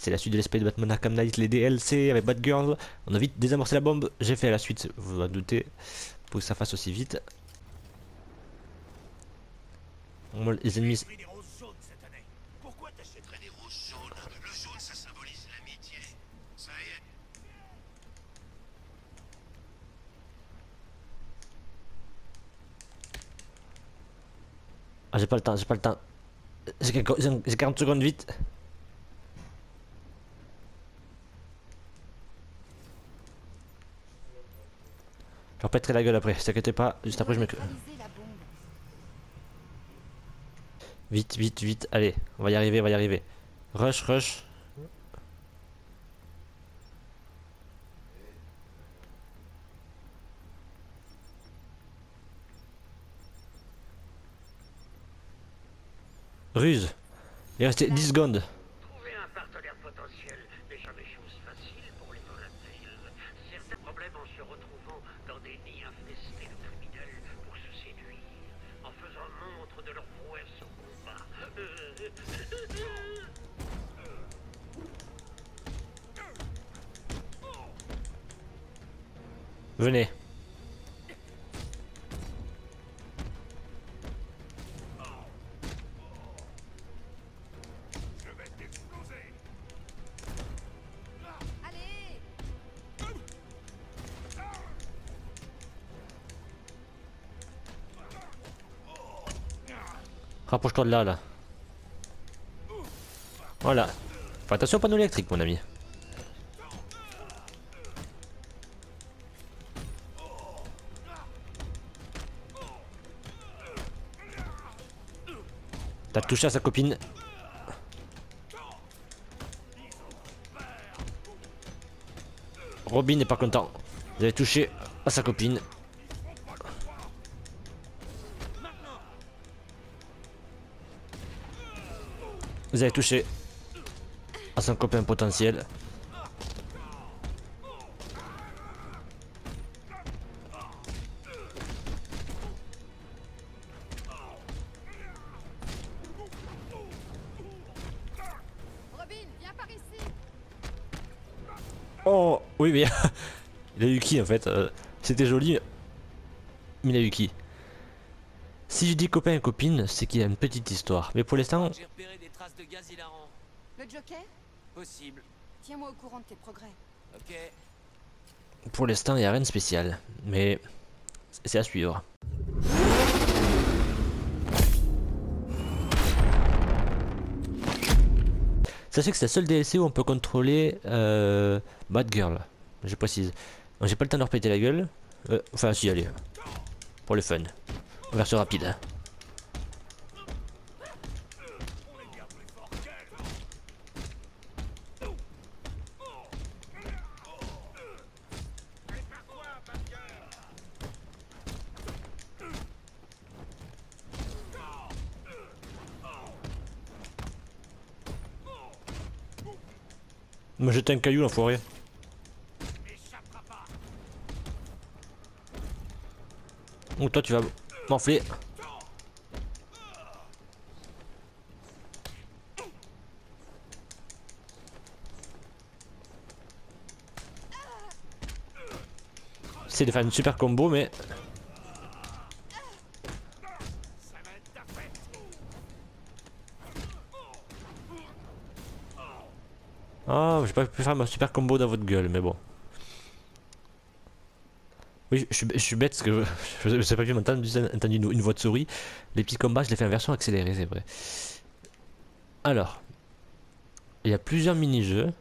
C'est la suite de l'esprit de Batman Arkham Knight, les DLC avec Batgirl. On a vite désamorcé la bombe. J'ai fait la suite, vous vous en doutez, pour que ça fasse aussi vite. Les ennemis. Des roses jaunes cette année. Pourquoi t'achèterais des roses jaunes? Le jaune, ça symbolise l'amitié. Ça y est. Ah, j'ai pas le temps, j'ai pas le temps. J'ai 40 secondes vite. Je leur pèterai la gueule après, t'inquiète pas, juste après je me... Vite, vite, vite, allez, on va y arriver, on va y arriver. Rush, rush. Ruse. Il restait 10 secondes. Trouver un partenaire potentiel n'est jamais chose facile pour les volatiles. Certains problèmes en se retrouvant dans des nids infestés de criminels pour se séduire, en faisant montre de leur prouesse au combat. Venez. Je vais t'exploser. Allez! Rapproche-toi de là, là. Voilà. Fais attention au panneau électrique, mon ami. T'as touché à sa copine. Robin n'est pas content. Vous avez touché à sa copine. Vous avez touché à son copain potentiel. Robin, viens par ici! Oh, oui, mais il a eu qui en fait? C'était joli, mais il a eu qui? Si je dis copain et copine, c'est qu'il y a une petite histoire. Mais pour l'instant, J'ai repéré des traces de gaz hilarant. Le Joker? Possible. Tiens-moi au courant de tes progrès. Ok. pour l'instant, il n'y a rien de spécial. Mais c'est à suivre. Sachez que c'est la seule DLC où on peut contrôler Batgirl. Je précise. J'ai pas le temps de leur péter la gueule. Enfin, si, allez. Pour le fun. En version rapide. Me jeter un caillou, l'enfoiré. Ou toi, tu vas m'enfler. C'est de faire une super combo, mais. Oh, j'ai pas pu faire ma super combo dans votre gueule, mais bon. Oui, je suis bête parce que je sais pas pu m'entendre, j'ai entendu une voix de souris. Les petits combats, je les fais en version accélérée, c'est vrai. Alors, il y a plusieurs mini-jeux.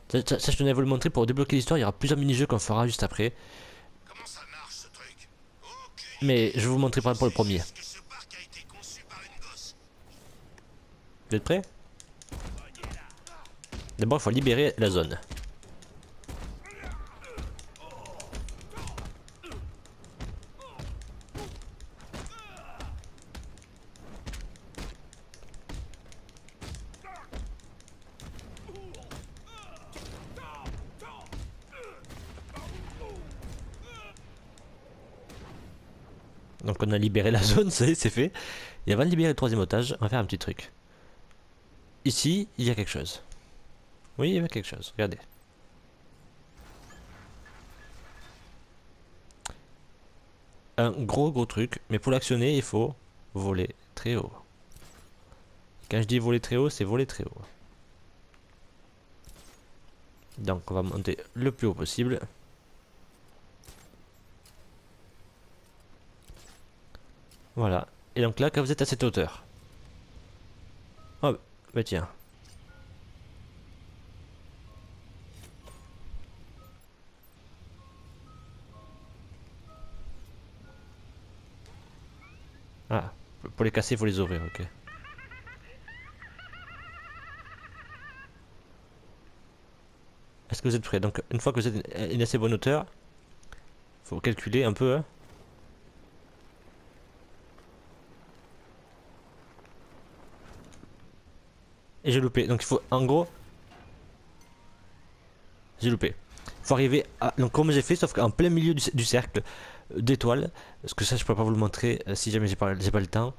Ça, je tenais à vous le montrer pour débloquer l'histoire. Il y aura plusieurs mini-jeux qu'on fera juste après. Comment ça marche ce truc? Mais je vais vous montrer par exemple pour le premier. Que ce parc a été conçu par une gosse. Vous êtes prêts? D'abord, il faut libérer la zone. Donc on a libéré la zone, ça y est, c'est fait. Et avant de libérer le troisième otage, on va faire un petit truc. Ici, il y a quelque chose. Oui, il y avait quelque chose, regardez. Un gros truc, mais pour l'actionner, il faut voler très haut. Quand je dis voler très haut, c'est voler très haut. Donc on va monter le plus haut possible. Voilà. Et donc là, quand vous êtes à cette hauteur. Oh, bah tiens. Ah, pour les casser, il faut les ouvrir, ok. Est-ce que vous êtes prêts? Donc une fois que vous êtes à une assez bonne hauteur, faut calculer un peu, hein. Et j'ai loupé. Donc il faut, en gros, j'ai loupé. Il faut arriver à, donc comme j'ai fait, sauf qu'en plein milieu du cercle d'étoiles, parce que ça je pourrais pas vous le montrer si jamais j'ai pas le temps.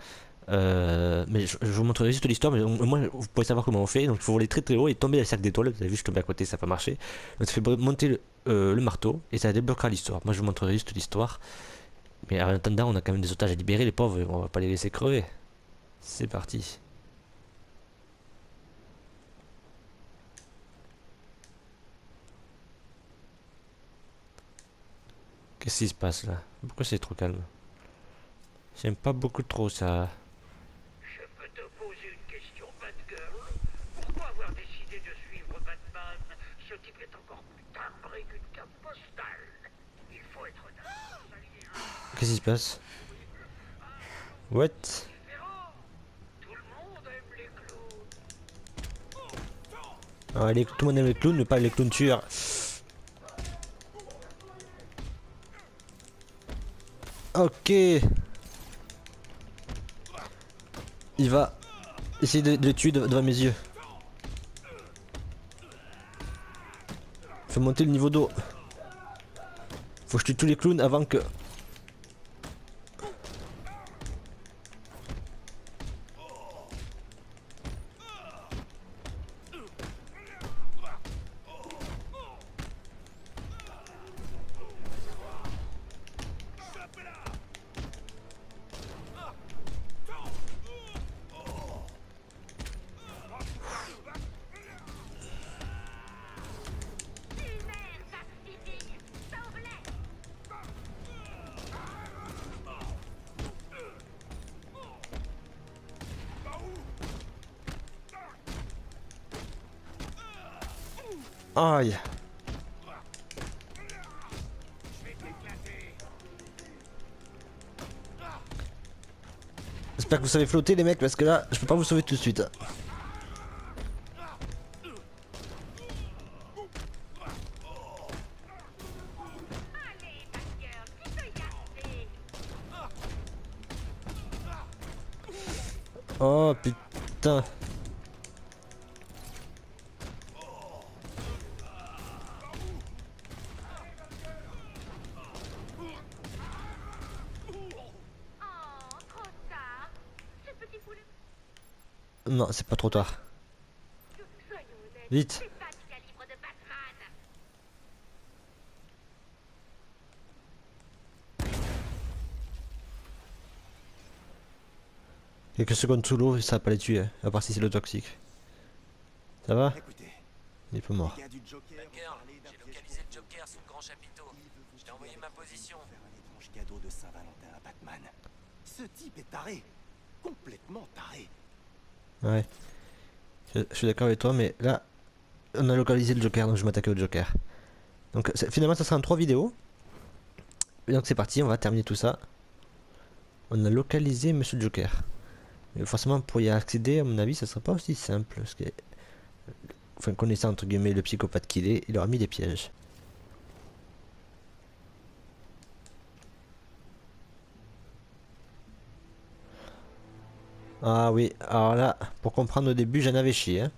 Mais je vous montrerai juste l'histoire, mais au moins vous pouvez savoir comment on fait. Donc il faut voler très haut et tomber dans le cercle d'étoiles. Vous avez vu, je tombe à côté, ça n'a pas marché. Donc ça fait monter le marteau et ça débloquera l'histoire. Moi je vous montrerai juste l'histoire. Mais en attendant, on a quand même des otages à libérer, les pauvres, on va pas les laisser crever. C'est parti. Qu'est-ce qui se passe là? Pourquoi c'est trop calme? J'aime pas beaucoup trop ça. Je peux te poser une question, Batgirl? Pourquoi avoir décidé de suivre Batman? Ce type est encore plus timbré qu'une carte postale. Il faut être honnête. Ça y est, Qu'est-ce qui se passe? What? différent. Tout le monde aime les clowns. Ah, tout le monde aime les clowns, mais pas les clowns tueurs. Ok. Il va essayer de le tuer devant mes yeux. Faut monter le niveau d'eau. Faut que je tue tous les clowns avant que... Aïe. J'espère que vous savez flotter les mecs parce que là je peux pas vous sauver tout de suite. Oh putain. Non, c'est pas trop tard. Vite. Quelques secondes sous l'eau, ça va pas les tuer, hein, à part si c'est le toxique. Ça va? Écoutez, Il est pas mort. les gars du Joker m'ont Batgirl, parlé d'un j'ai piège localisé le Joker sous le grand chapiteau. Je t'ai envoyé ma position. faire un étrange cadeau de Saint-Valentin à Batman. Ce type est taré. Complètement taré. Ouais. Je suis d'accord avec toi, mais là, on a localisé le Joker, donc je m'attaque au Joker. Donc finalement, ça sera en 3 vidéos. Et donc c'est parti, on va terminer tout ça. On a localisé Monsieur Joker. Mais forcément, pour y accéder, à mon avis, ça sera pas aussi simple. Parce que, enfin, connaissant entre guillemets le psychopathe qu'il est, il aura mis des pièges. Ah oui, alors là, pour comprendre au début, j'en avais chié. Hein.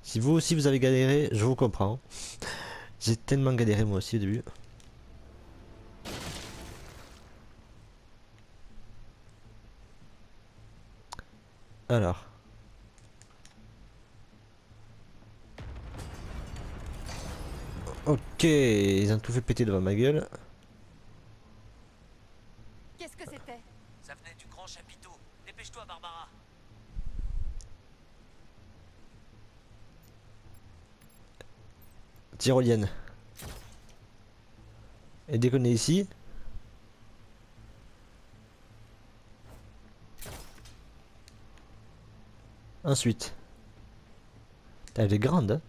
Si vous aussi vous avez galéré, je vous comprends. J'ai tellement galéré moi aussi au début. Alors. Ok, ils ont tout fait péter devant ma gueule. Qu'est-ce que c'était? Ça venait du grand chapiteau. Dépêche-toi, Barbara. Tyrolienne. Et dès qu'on est ici. Ensuite. Elle est grande, hein.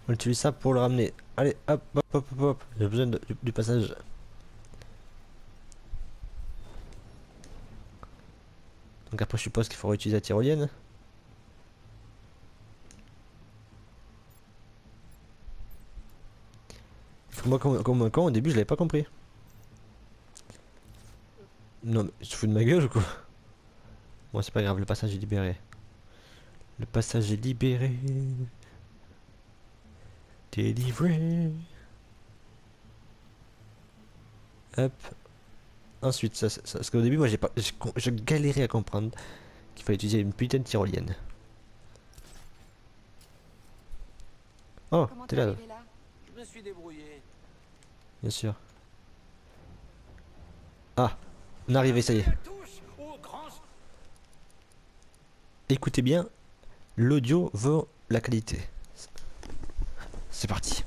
On utilise ça pour le ramener. Allez, hop, hop, hop, hop, hop. J'ai besoin du passage. Donc après, je suppose qu'il faut réutiliser la tyrolienne. Moi, comme un con, au début, je l'avais pas compris. Non, mais je te fous de ma gueule ou quoi? Bon, c'est pas grave, le passage est libéré. Le passage est libéré. Délivré. Hop. Ensuite, parce qu'au début, moi, je galérais à comprendre qu'il fallait utiliser une putain de tyrolienne. Oh, Comment t'es t'es là, arrivé là? Je me suis débrouillé. bien sûr. Ah, on est arrivé, ça y est. Tous au grand Écoutez bien, l'audio vaut la qualité. C'est parti.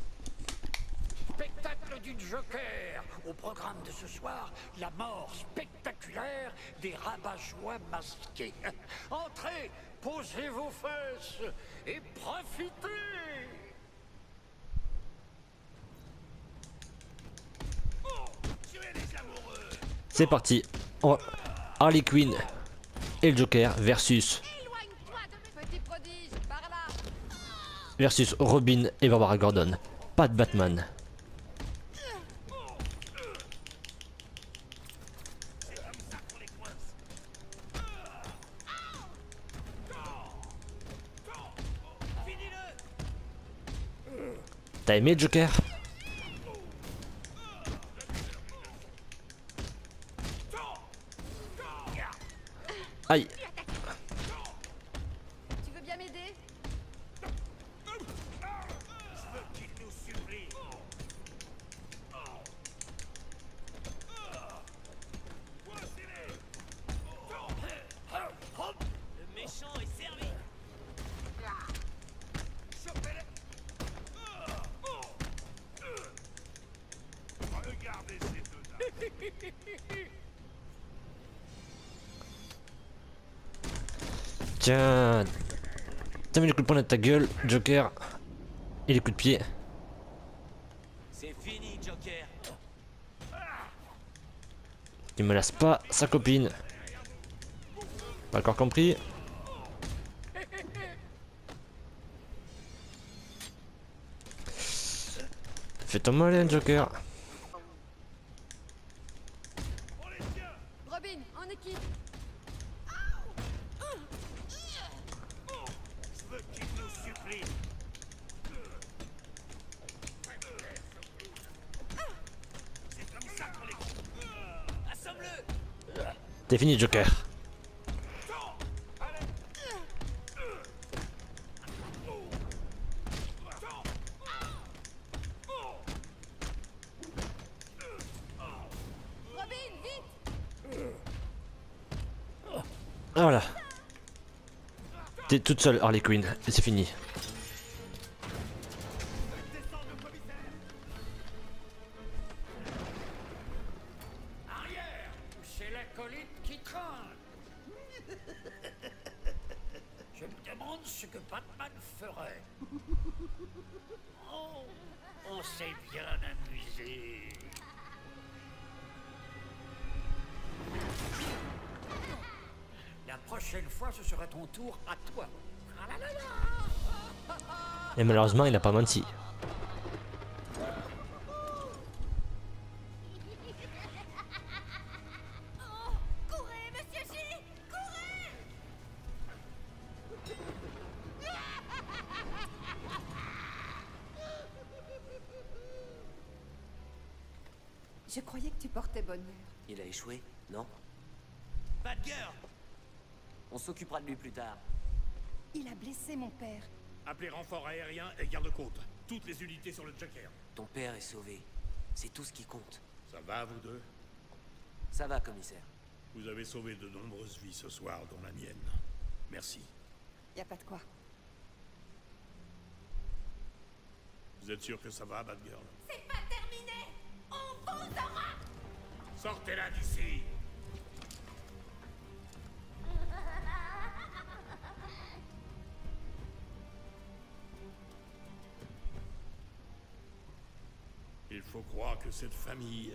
spectacle du Joker. Au programme de ce soir, la mort spectaculaire des rabat-joie masqués. Entrez, posez vos fesses et profitez. C'est parti. Harley Quinn et le Joker versus Éloigne-toi de mes petits prodiges, par là. versus Robin et Barbara Gordon. Pas de Batman. T'as aimé le Joker? Aïe. Tu veux bien m'aider? Le méchant est servi. Tiens. T'as mis le coup de poing dans ta gueule, Joker. Et les coups de pied. C'est fini, Joker. Il me laisse pas sa copine. Pas encore compris. Fais ton malin, Joker. Robin, en équipe. Assomme-le. T'es fini, Joker. Robin, vite. Voilà. T'es toute seule, Harley Quinn. Et c'est fini. Arrière, c'est l'acolyte qui craint. Je me demande ce que Batman ferait. Oh, on s'est bien amusé. La prochaine fois, ce sera ton tour à toi. Ah là là là. Et malheureusement, il a pas menti. Courez, monsieur J. Courez. Je croyais que tu portais bonheur. Il a échoué, non? Pas de gueule. On s'occupera de lui plus tard. Il a blessé mon père. Appelez renfort aérien et garde-côte. Toutes les unités sur le Joker. Ton père est sauvé. C'est tout ce qui compte. Ça va, vous deux? Ça va, commissaire. Vous avez sauvé de nombreuses vies ce soir, dont la mienne. Merci. Y a pas de quoi. Vous êtes sûr que ça va, Batgirl? C'est pas terminé. On vous aura. Sortez-la d'ici! Il faut croire que cette famille...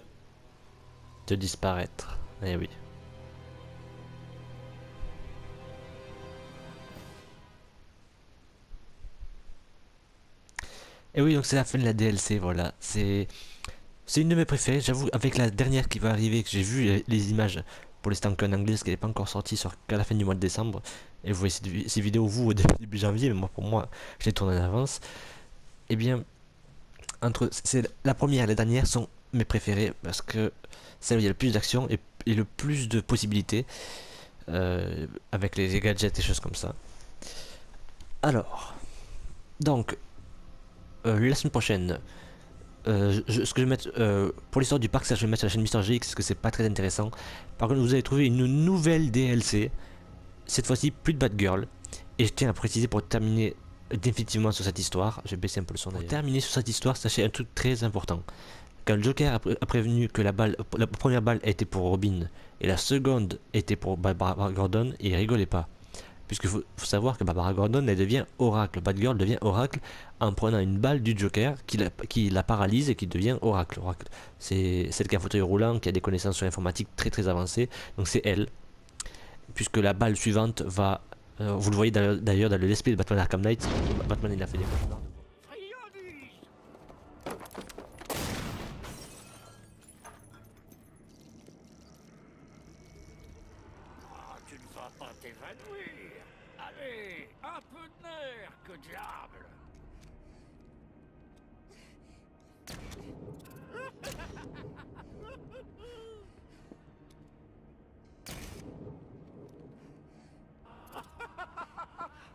De disparaître. Eh oui. Et oui, donc c'est la fin de la DLC, voilà. C'est une de mes préférées, j'avoue, avec la dernière qui va arriver, que j'ai vu les images pour l'instant qu'en anglais, parce qu'elle n'est pas encore sortie qu'à la fin du mois de décembre. Et vous voyez ces vidéos, vous, au début janvier, mais moi, pour moi, je les tourne en avance. Eh bien, la première et la dernière sont mes préférées, parce que celle où il y a le plus d'action et le plus de possibilités, avec les gadgets et choses comme ça. Alors, donc... la semaine prochaine, ce que je vais mettre pour l'histoire du parc, ça je vais mettre sur la chaîne Mister GX parce que c'est pas très intéressant. Par contre, vous allez trouver une nouvelle DLC, cette fois-ci plus de Batgirl. Et je tiens à préciser pour terminer définitivement sur cette histoire, je vais baisser un peu le son d'ailleurs. Pour terminer sur cette histoire, sachez un truc très important. Quand le Joker a prévenu que la première balle était pour Robin et la seconde était pour Barbara Gordon, il rigolait pas. Puisqu'il faut savoir que Barbara Gordon, elle devient Oracle. Batgirl devient Oracle en prenant une balle du Joker qui la paralyse et qui devient Oracle. Oracle, c'est celle qui a un fauteuil roulant, qui a des connaissances sur l'informatique très très avancées. Donc c'est elle. Puisque la balle suivante va... vous le voyez d'ailleurs dans le let's play de Batman Arkham Knight. Batman, il a fait des cauchemars. Tu ne vas pas t'évanouir. Allez, un peu de nerf, que diable.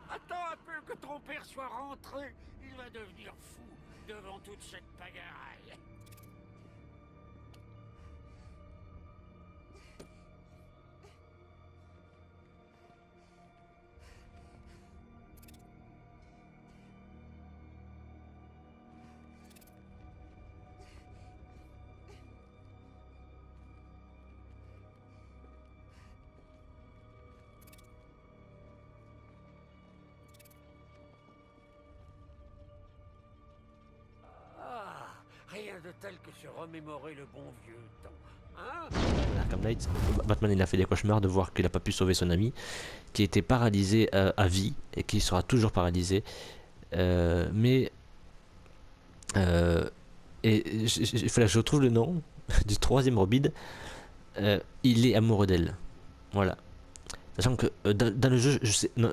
Attends un peu que ton père soit rentré. Il va devenir fou devant toute cette pagaille. Rien de tel que se remémorer le bon vieux temps. Hein? Arkham Knight, Batman il a fait des cauchemars de voir qu'il n'a pas pu sauver son ami, qui était paralysé à vie et qui sera toujours paralysé. Il fallait que je retrouve le nom du troisième Robin. Il est amoureux d'elle. Voilà. Sachant que dans le jeu, je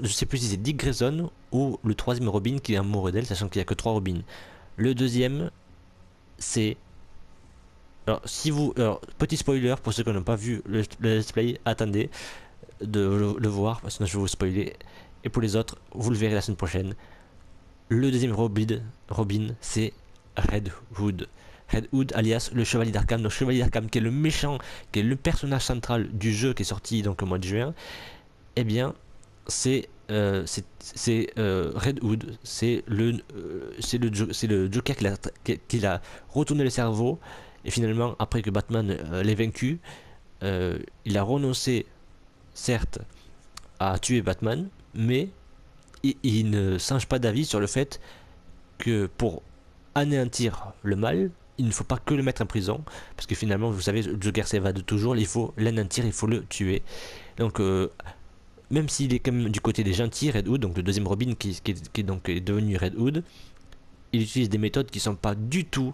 sais plus si c'est Dick Grayson ou le troisième Robin qui est amoureux d'elle, sachant qu'il n'y a que 3 Robins. Le deuxième, c'est... Alors, petit spoiler pour ceux qui n'ont pas vu le let's play, attendez de le voir, parce que je vais vous spoiler. Et pour les autres, vous le verrez la semaine prochaine. Le deuxième Robin, c'est Red Hood. Red Hood alias le Chevalier d'Arkham. Le Chevalier d'Arkham qui est le méchant, qui est le personnage central du jeu qui est sorti donc au mois de juin. Eh bien, c'est Red Hood, c'est le Joker qui a retourné le cerveau, et finalement après que Batman l'ait vaincu, il a renoncé certes à tuer Batman, mais il ne change pas d'avis sur le fait que pour anéantir le mal, il ne faut pas que le mettre en prison, parce que finalement vous savez, le Joker s'évade toujours, il faut l'anéantir, il faut le tuer. Donc même s'il est quand même du côté des gentils, Red Hood, donc le deuxième Robin qui est devenu Red Hood, il utilise des méthodes qui ne sont pas du tout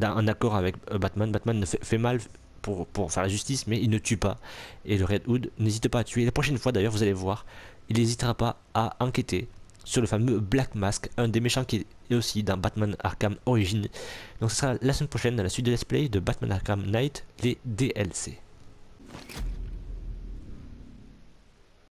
en accord avec Batman. Batman ne fait mal pour faire la justice, mais il ne tue pas. Et le Red Hood n'hésite pas à tuer. La prochaine fois d'ailleurs, vous allez voir, il n'hésitera pas à enquêter sur le fameux Black Mask, un des méchants qui est aussi dans Batman Arkham Origins. Donc ce sera la semaine prochaine dans la suite de Let's Play de Batman Arkham Knight, les DLC.